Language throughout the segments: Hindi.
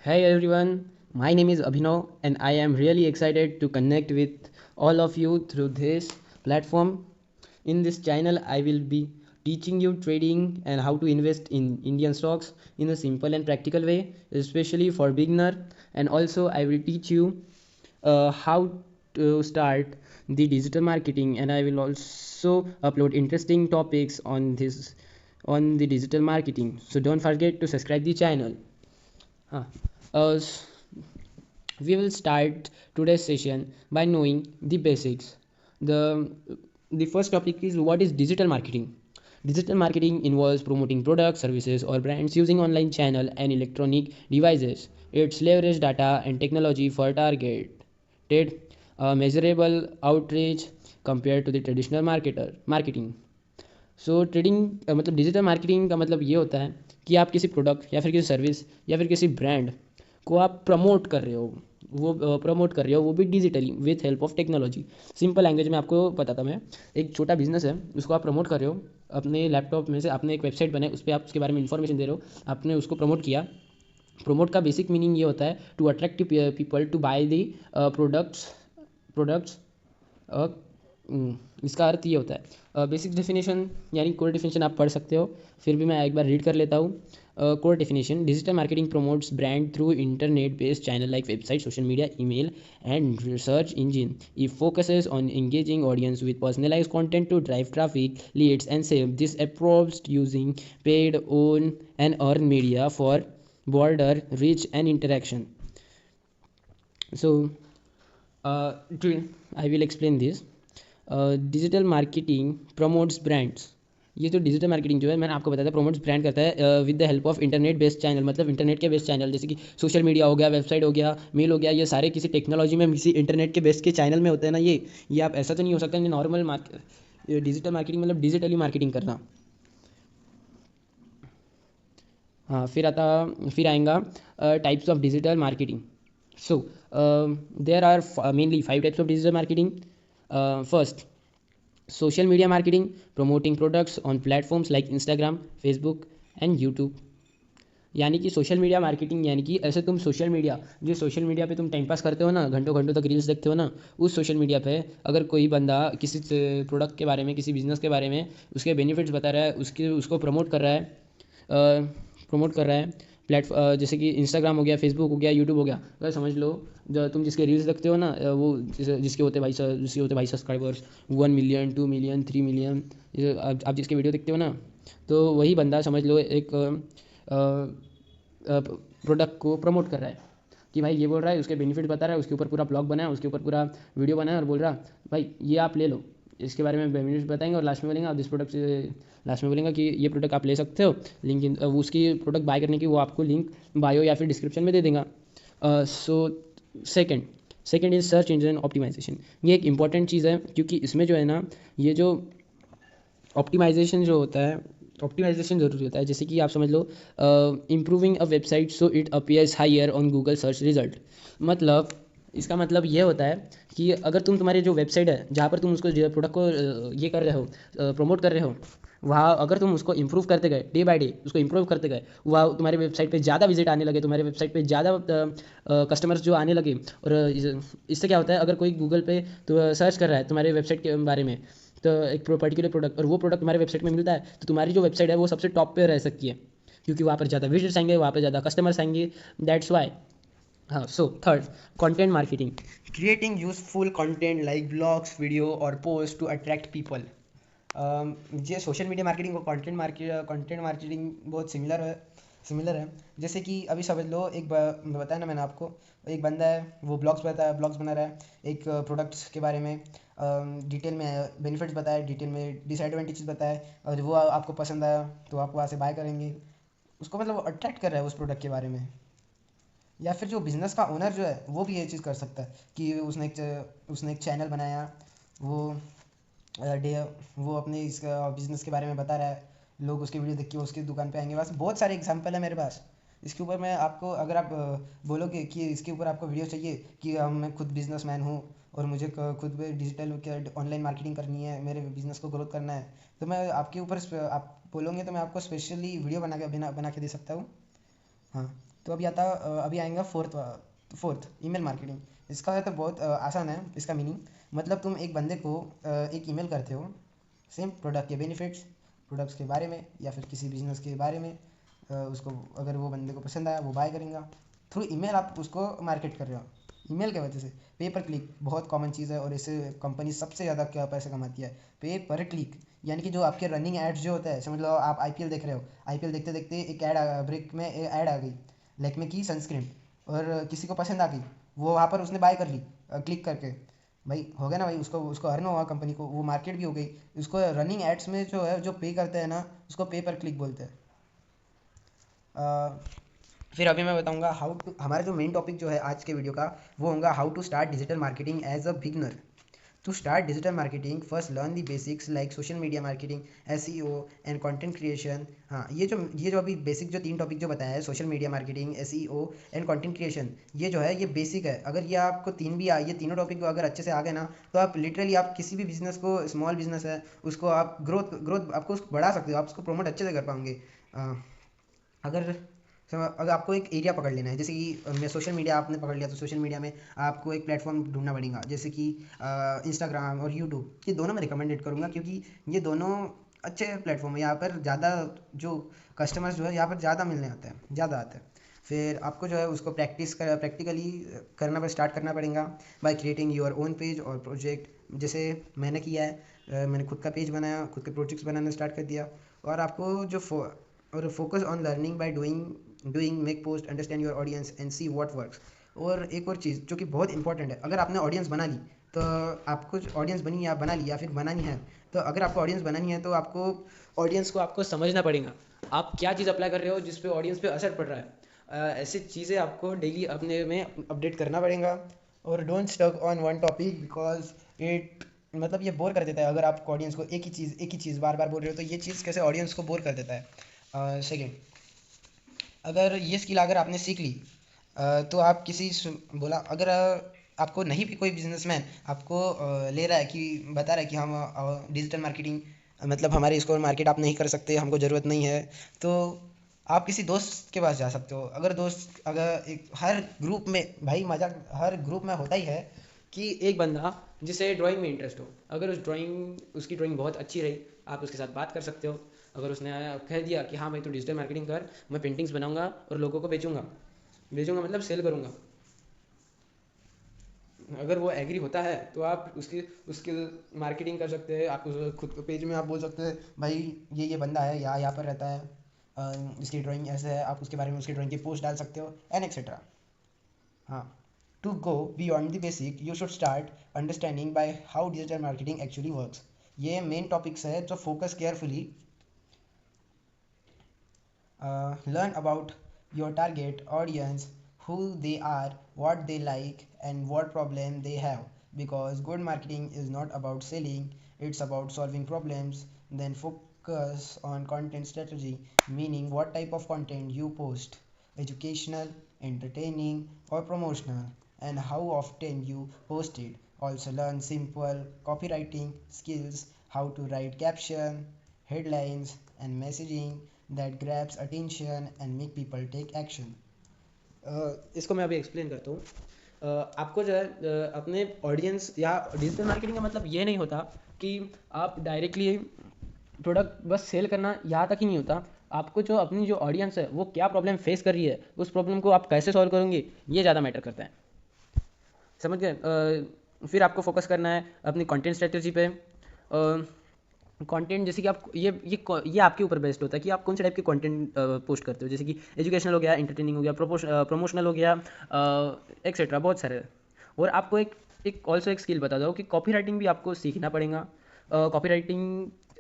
Hey everyone, my name is Abhinav and I am really excited to connect with all of you through this platform. In this channel, I will be teaching you trading and how to invest in Indian stocks in a simple and practical way, especially for beginner. And also, I will teach you how to start the digital marketing, and I will also upload interesting topics on the digital marketing. So don't forget to subscribe the channel. Huh. Uh, we will start today's session by knowing the basics. The the first topic is what is digital marketing. Digital marketing involves promoting products, services, or brands using online channel and electronic devices. It's leverage data and technology for targeted measurable outreach compared to the traditional marketing. So trading मतलब डिजिटल मार्केटिंग का मतलब ये होता है कि आप किसी प्रोडक्ट या फिर किसी सर्विस या फिर किसी ब्रांड को आप प्रमोट कर रहे हो, वो प्रमोट कर रहे हो, वो भी digitally with help of technology. Simple language में आपको बताता मैं, एक छोटा बिजनेस है, उसको आप प्रमोट कर रहे हो अपने लैपटॉप में से। आपने एक वेबसाइट बनाई, उस पर आप उसके बारे में इंफॉर्मेशन दे रहे हो, आपने उसको प्रमोट किया। प्रमोट का बेसिक मीनिंग ये होता है to attract people to buy the products. इसका अर्थ ये होता है, बेसिक डेफिनेशन यानी कोर डेफिनेशन आप पढ़ सकते हो, फिर भी मैं एक बार रीड कर लेता हूँ। Core definition: digital marketing promotes brand through internet based channel like website, social media, email and research engine. It focuses on engaging audience with personalized content to drive traffic, leads and sales. This approach using paid, own and earn media for broader reach and interaction. So I will explain this. Digital marketing promotes brands. ये जो डिजिटल मार्केटिंग जो है, मैंने आपको बताया था, प्रमोट्स ब्रांड करता है with the help of internet based channel. मतलब इंटरनेट के बेस्ड चैनल, जैसे कि सोशल मीडिया हो गया, वेबसाइट हो गया, मेल हो गया, ये सारे किसी टेक्नोलॉजी में, किसी इंटरनेट के बेस्ड के चैनल में होते हैं ना। ये आप ऐसा तो नहीं हो सकता नॉर्मल डिजिटल मार्केटिंग मतलब डिजिटली मार्केटिंग करना। हाँ, फिर आएगा types of digital marketing. So there are mainly 5 types of digital marketing. First, social media marketing, promoting products on platforms like Instagram, Facebook and YouTube. यानी कि सोशल मीडिया मार्केटिंग, यानी कि ऐसे तुम सोशल मीडिया पे तुम टाइम पास करते हो ना, घंटों घंटों तक रील्स देखते हो ना, उस सोशल मीडिया पे अगर कोई बंदा किसी प्रोडक्ट के बारे में, किसी बिजनेस के बारे में, उसके बेनिफिट्स बता रहा है, उसको प्रमोट कर रहा है जैसे कि इंस्टाग्राम हो गया, फेसबुक हो गया, यूट्यूब हो गया। अगर समझ लो, जो तुम जिसके रील्स देखते हो ना, वो जिसके होते भाई सब्सक्राइबर्स 1 मिलियन, 2 मिलियन, 3 मिलियन, आप जिसके वीडियो देखते हो ना, तो वही बंदा समझ लो एक प्रोडक्ट को प्रमोट कर रहा है कि भाई ये बोल रहा है, उसके बेनिफिट बता रहा है, उसके ऊपर पूरा ब्लॉग बनाया, उसके ऊपर पूरा वीडियो बनाया और बोल रहा भाई ये आप ले लो, इसके बारे में बेनिफिट बताएंगे और लास्ट में बोलेंगे आप दिस प्रोडक्ट से, लास्ट में बोलेंगे कि ये प्रोडक्ट आप ले सकते हो। लिंक उसकी प्रोडक्ट बाय करने की वो आपको लिंक बायो या फिर डिस्क्रिप्शन में दे देगा। So second second is search engine optimisation. ये एक इंपॉर्टेंट चीज़ है, क्योंकि इसमें जो है ना, ये जो ऑप्टिमाइजेशन जो होता है, ऑप्टिमाइजेशन ज़रूरी होता है। जैसे कि आप समझ लो, improving a website so it appears higher on Google search result. मतलब इसका मतलब ये होता है कि अगर तुम्हारी जो वेबसाइट है, जहाँ पर तुम उसको प्रोडक्ट को ये कर रहे हो, प्रमोट कर रहे हो, वहाँ अगर तुम उसको इम्प्रूव करते गए, डे बाय डे उसको इम्प्रूव करते गए, वहाँ तुम्हारे वेबसाइट पे ज़्यादा विजिट आने लगे, तुम्हारे वेबसाइट पे ज़्यादा कस्टमर्स जो आने लगे। और इससे क्या होता है, अगर कोई गूगल पे तो सर्च कर रहा है तुम्हारे वेबसाइट के बारे में, तो एक पर्टिकुलर प्रोडक्ट, और वो प्रोडक्ट तुम्हारे वेबसाइट में मिलता है, तो तुम्हारी जो वेबसाइट है वो सबसे टॉप पे रह सकती है, क्योंकि वहाँ पर ज़्यादा विजिट्स आएंगे, वहाँ पर ज़्यादा कस्टमर्स आएंगे। That's why. हाँ, so third, content marketing, creating useful content like blogs, video और पोस्ट टू अट्रैक्ट पीपल। ये सोशल मीडिया मार्केटिंग और कंटेंट मार्केटिंग बहुत सिमिलर है। जैसे कि अभी समझ लो, बताया ना मैंने आपको, एक बंदा है, वो ब्लॉग्स बना रहा है, एक प्रोडक्ट्स के बारे में डिटेल में बेनिफिट्स बताया, डिटेल में डिसएडवांटेजेस बताया, और वो आपको पसंद आया तो आप वहाँ से बाय करेंगे। उसको मतलब अट्रैक्ट कर रहा है उस प्रोडक्ट के बारे में। या फिर जो बिज़नेस का ओनर जो है, वो भी ये चीज़ कर सकता है कि उसने एक चैनल बनाया, वो डे वो अपने इस बिज़नेस के बारे में बता रहा है, लोग उसकी वीडियो देख के उसकी दुकान पे आएंगे। बस बहुत सारे एग्जांपल है मेरे पास। इसके ऊपर मैं आपको, अगर आप बोलोगे कि इसके ऊपर आपको वीडियो चाहिए कि मैं खुद बिजनेसमैन हूँ और मुझे खुद भी डिजिटल ऑनलाइन मार्केटिंग करनी है, मेरे बिज़नेस को ग्रोथ करना है, तो मैं आपके ऊपर आप बोलोगे तो मैं आपको स्पेशली वीडियो बना के दे सकता हूँ। हाँ, तो अभी आएगा फोर्थ ईमेल मार्केटिंग। इसका है तो बहुत आसान है इसका मीनिंग। मतलब तुम एक बंदे को एक ईमेल करते हो सेम प्रोडक्ट के बेनिफिट्स, प्रोडक्ट्स के बारे में या फिर किसी बिजनेस के बारे में। उसको अगर वो बंदे को पसंद आया वो बाय करेगा। थ्रू ईमेल आप उसको मार्केट कर रहे हो ईमेल के वजह से। पे पर क्लिक बहुत कॉमन चीज़ है और इससे कंपनी सबसे ज़्यादा क्या पैसे कमाती है, पे पर क्लिक। यानी कि जो आपके रनिंग एड्स जो होता है, समझ लो आप आईपीएल देख रहे हो, आईपीएल देखते देखते एक ऐड ब्रेक में ऐड आ गई लैक्मे की सनस्क्रीन, और किसी को पसंद आ गई, वो वहाँ पर उसने बाय कर ली क्लिक करके। भाई हो गया ना भाई, उसको उसको अर्न हुआ, कंपनी को वो मार्केट भी हो गई। उसको रनिंग एड्स में जो है जो पे करते हैं ना, उसको पे पर क्लिक बोलते हैं। फिर अभी मैं बताऊंगा हाउ टू, हमारा जो मेन टॉपिक जो है आज के वीडियो का वो होगा how to start digital marketing as a beginner. To start digital marketing first learn the basics like social media marketing, SEO and content creation. हाँ, ये जो अभी बेसिक जो 3 टॉपिक जो बताया है, social media marketing, SEO and content creation, ये जो है ये बेसिक है। अगर ये आपको ये तीनों टॉपिक अगर अच्छे से आ गए ना, तो आप लिटरली आप किसी भी बिजनेस को, स्मॉल बिजनेस है उसको आप ग्रोथ आपको उसको बढ़ा सकते हो, आप उसको प्रमोट अच्छे से कर पाओगे। अगर अगर आपको एक एरिया पकड़ लेना है, जैसे कि मैं सोशल मीडिया आपने पकड़ लिया, तो सोशल मीडिया में आपको एक प्लेटफॉर्म ढूंढना पड़ेगा, जैसे कि इंस्टाग्राम और यूट्यूब। ये दोनों मैं रिकमेंडेड करूँगा क्योंकि ये दोनों अच्छे प्लेटफॉर्म है। यहाँ पर ज़्यादा जो कस्टमर्स जो है यहाँ पर ज़्यादा मिलने आते हैं, ज़्यादा आते हैं। फिर आपको जो है उसको प्रैक्टिकली करना स्टार्ट करना पड़ेगा by creating your own page और प्रोजेक्ट। जैसे मैंने किया है, मैंने खुद का पेज बनाया, खुद के प्रोजेक्ट्स बनाना स्टार्ट कर दिया। और आपको जो और focus on learning by doing make post understand your audience and see what works. और एक और चीज़ जो कि बहुत इंपॉर्टेंट है, अगर आपने ऑडियंस बना ली, तो आपको ऑडियंस बना ली या फिर बनानी है, तो अगर आपको ऑडियंस बनानी है तो आपको ऑडियंस को आपको समझना पड़ेगा आप क्या चीज़ अप्लाई कर रहे हो जिस पे ऑडियंस पे असर पड़ रहा है। ऐसी चीज़ें आपको डेली अपने में अपडेट करना पड़ेगा। और don't stuck on one topic because it, मतलब ये बोर कर देता है। अगर आप ऑडियंस को एक ही चीज़ बार बार बोल रहे हो, तो ये चीज़ कैसे ऑडियंस को बोर कर देता है। सेकेंड, अगर ये स्किल अगर आपने सीख ली, तो आप बोला अगर आपको नहीं भी कोई बिजनेसमैन आपको ले रहा है कि बता रहा है कि हम डिजिटल मार्केटिंग, मतलब हमारे इसको मार्केट आप नहीं कर सकते, हमको ज़रूरत नहीं है, तो आप किसी दोस्त के पास जा सकते हो। अगर एक हर ग्रुप में, भाई मजाक, हर ग्रुप में होता ही है कि एक बंदा जिसे ड्राइंग में इंटरेस्ट हो, अगर उसकी ड्राइंग बहुत अच्छी रही, आप उसके साथ बात कर सकते हो। अगर उसने कह दिया कि हाँ भाई तू डिजिटल मार्केटिंग कर, मैं पेंटिंग्स बनाऊंगा और लोगों को बेचूंगा, मतलब सेल करूंगा, अगर वो एग्री होता है तो आप उसकी मार्केटिंग कर सकते हैं। आप खुद के पेज में आप बोल सकते हैं भाई ये बंदा है, यहाँ पर रहता है, इसकी ड्राइंग ऐसे है, आप उसके बारे में उसकी ड्राइंग की पोस्ट डाल सकते हो एंड एक्सेट्रा। हाँ, to go beyond the basic you should start understanding by how digital marketing actually works. ये मेन टॉपिक्स है, तो focus carefully, learn about your target audience, who they are, what they like and what problem they have, because good marketing is not about selling, it's about solving problems. Then focus on content strategy, meaning what type of content you post, educational, entertaining or promotional, and how often you post it. Also learn simple copywriting skills, how to write caption, headlines and messaging that grabs attention and make people take action. इसको मैं अभी एक्सप्लेन करता हूँ। आपको जो है अपने ऑडियंस या डिजिटल मार्केटिंग का मतलब ये नहीं होता कि आप डायरेक्टली प्रोडक्ट बस सेल करना, यहाँ तक ही नहीं होता। आपको जो अपनी जो ऑडियंस है वो क्या प्रॉब्लम फेस कर रही है, उस प्रॉब्लम को आप कैसे सॉल्व करोगे, ये ज़्यादा मैटर करता है। समझ गए। फिर आपको फोकस करना है अपनी कंटेंट स्ट्रेटजी पे। कंटेंट जैसे कि आप ये आपके ऊपर बेस्ड होता है कि आप कौन से टाइप के कंटेंट पोस्ट करते हो। जैसे कि एजुकेशनल हो गया, एंटरटेनिंग हो गया, प्रमोशनल हो गया, एक्सेट्रा, बहुत सारे। और आपको एक ऑल्सो एक स्किल बता दो कि कॉपी राइटिंग भी आपको सीखना पड़ेगा। कॉपी राइटिंग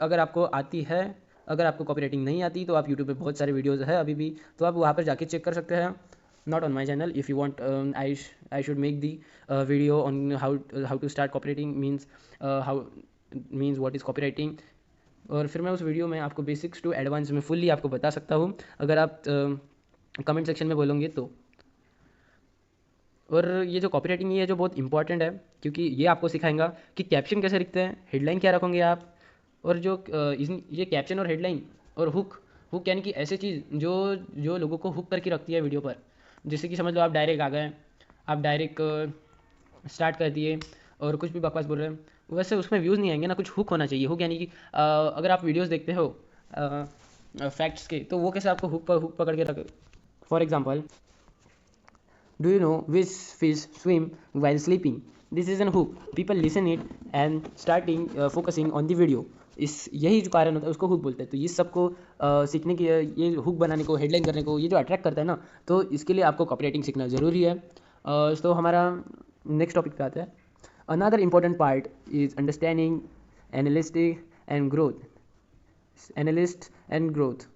अगर आपको आती है, अगर आपको कॉपी राइटिंग नहीं आती तो आप यूट्यूब पे बहुत सारे वीडियोज़ है अभी भी, तो आप वहाँ पर जाके चेक कर सकते हैं। not on my channel. If you want, I should make the video on how to start copywriting, how means what is copywriting। और फिर मैं उस वीडियो में आपको बेसिक्स टू एडवांस में फुल्ली आपको बता सकता हूँ, अगर आप कमेंट सेक्शन में बोलोगे तो। और ये जो कॉपीराइटिंग है जो बहुत इंपॉर्टेंट है, क्योंकि ये आपको सिखाएगा कि कैप्शन कैसे लिखते हैं, हेडलाइन क्या रखोगे आप, और जो ये कैप्शन और हेडलाइन और हुक यानी कि ऐसी चीज़ जो जो लोगों को हुक करके रखती है वीडियो पर, जैसे कि समझ लो आप डायरेक्ट आ गए, आप डायरेक्ट स्टार्ट कर दिए और कुछ भी बकवास बोल रहे हैं, वैसे उसमें व्यूज़ नहीं आएंगे ना। कुछ हुक होना चाहिए। हुक यानी कि अगर आप वीडियोस देखते हो फैक्ट्स के, तो वो कैसे आपको हुक पकड़ के रख। For example, do you know which fish swim while sleeping? This is an hook, people listen it and starting focusing on the video. इस यही जो कारण होता है उसको हुक बोलते हैं। तो ये सबको सीखने की, ये हुक बनाने को, हेडलाइन करने को, ये जो अट्रैक्ट करता है ना, तो इसके लिए आपको कॉपीराइटिंग सीखना ज़रूरी है। तो हमारा नेक्स्ट टॉपिक पे आता है। Another important part is understanding analytics and growth analyst and growth.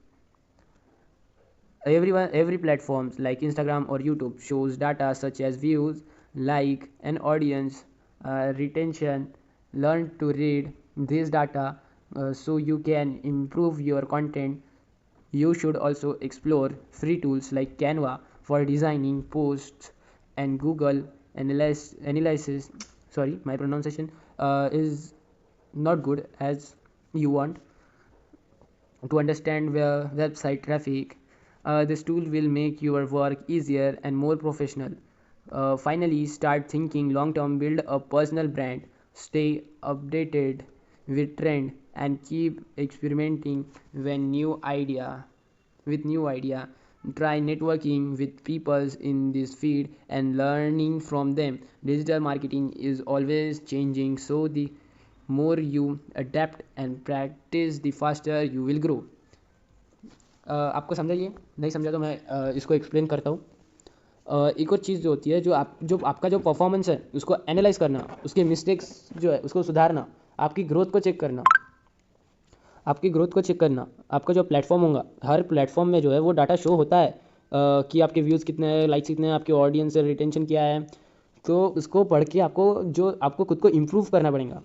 Every platforms like Instagram or YouTube shows data such as views, like, and audience retention. Learn to read this data so you can improve your content. You should also explore free tools like Canva for designing posts, and Google analysis. Sorry, my pronunciation is not good as you want to understand website traffic. This tool will make your work easier and more professional. Finally, start thinking long term, build a personal brand, stay updated with trend, and keep experimenting with new idea. Try networking with people in this field and learning from them. Digital marketing is always changing, so the more you adapt and practice, the faster you will grow. आपको समझा ये? नहीं समझा तो मैं इसको एक्सप्लेन करता हूँ। एक और चीज़ जो होती है, जो आपका जो परफॉर्मेंस है उसको एनालाइज करना, उसके मिस्टेक्स जो है उसको सुधारना, आपकी ग्रोथ को चेक करना, आपका जो प्लेटफॉर्म होगा, हर प्लेटफॉर्म में जो है वो डाटा शो होता है कि आपके व्यूज़ कितने हैं, लाइक्स कितने हैं, आपके ऑडियंस रिटेंशन क्या है। तो उसको पढ़ के आपको खुद को इम्प्रूव करना पड़ेगा।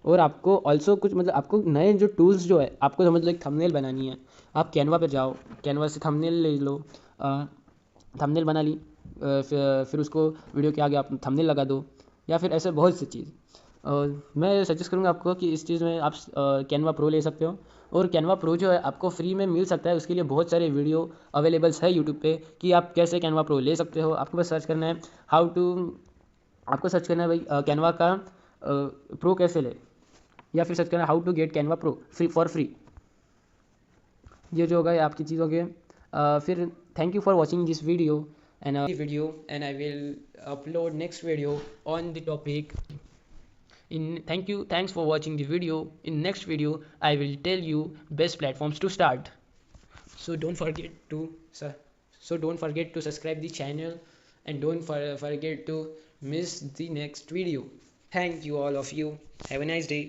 और आपको ऑल्सो कुछ मतलब आपको नए जो टूल्स जो है, आपको समझ लो एक थंबनेल बनानी है, आप कैनवा पे जाओ, कैनवा से थंबनेल ले लो, थंबनेल बना ली, फिर उसको वीडियो के आगे आप थंबनेल लगा दो, या फिर ऐसे बहुत सी चीज़। मैं सजेस्ट करूँगा आपको कि इस चीज़ में आप कैनवा प्रो ले सकते हो। और कैनवा प्रो जो है आपको फ्री में मिल सकता है। उसके लिए बहुत सारे वीडियो अवेलेबल्स है यूट्यूब पे कि आप कैसे कैनवा प्रो ले सकते हो। आपको बस सर्च करना है आपको सर्च करना है भाई कैनवा का प्रो कैसे ले, या फिर सर्च करना how to get Canva pro for free. ये जो होगा ये आपकी चीज़ होगी। फिर thank you for watching this video and I will upload next video on the topic thanks for watching the video. In next video I will tell you best platforms to start. So don't forget to subscribe the channel, and don't forget to miss the next video. Thank you all of you. Have a nice day.